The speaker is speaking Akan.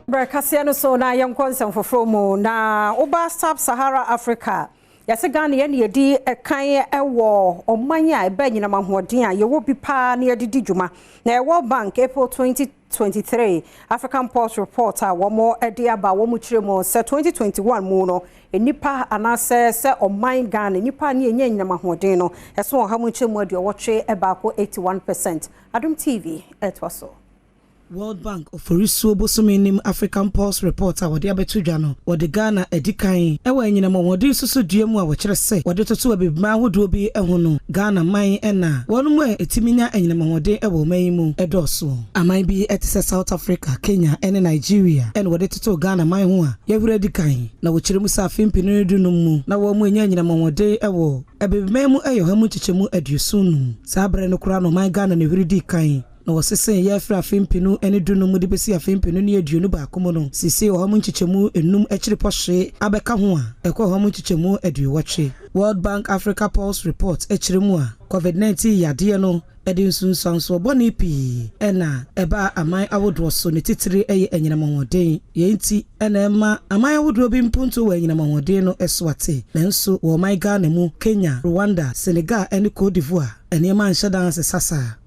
Kasee no so na yam konsem foforo mu na oba Sub-Suhara Africa yase Ghana ye ne di kan ewo oman a eba nyina mahoden a ye wo bi pa na ye didi dwuma na World Bank April 2023 African Pulse report a wo mo ede aba wo mu kire mo se 2021 mu no enipa anase se oman Ghana nipa na ye nyina mahoden no eso ha mu kire mo ade wo twe eba ko 81%. Adom TV etwaso World Bank oforiso bosomenim African Pulse report a wode abetudwa no wode Ghana edikan ewa anyina wode susu duamu a wo kire se wode toto abibima hodo bi eho no Ghana man ena wonu mu etiminya anyina wode ewo man mu edoso aman bi etise South Africa, Kenya ene Nigeria ene wode toto Ghana man ho a yewure edikan na wo kire mu sa afempinu dunum mu na wo mu anyina wode ewo abibima mu eyo mu chichemu adusunum sabre no kura no man Ghana ne huri dikan na wasese ya fra fempinu ene dunu mu de besi afempinu ne aduonu ba komo no sisi ho mu nchichemu enum ekiri pohwe abeka ho a ekọ ho mu nchichemu aduwotwe World Bank Africa Pulse report ekiri mu a COVID-19 yade no edi nsunsanso boni pi ena eba aman awodo so ne titire eye enyinamawode yenti ena ema aman awodo bi mpunto wa enyinamawode no eswate nanso wo man Ghana mu Kenya, Rwanda, Senegal ene Cote d'Ivoire ene ma nhyada sasa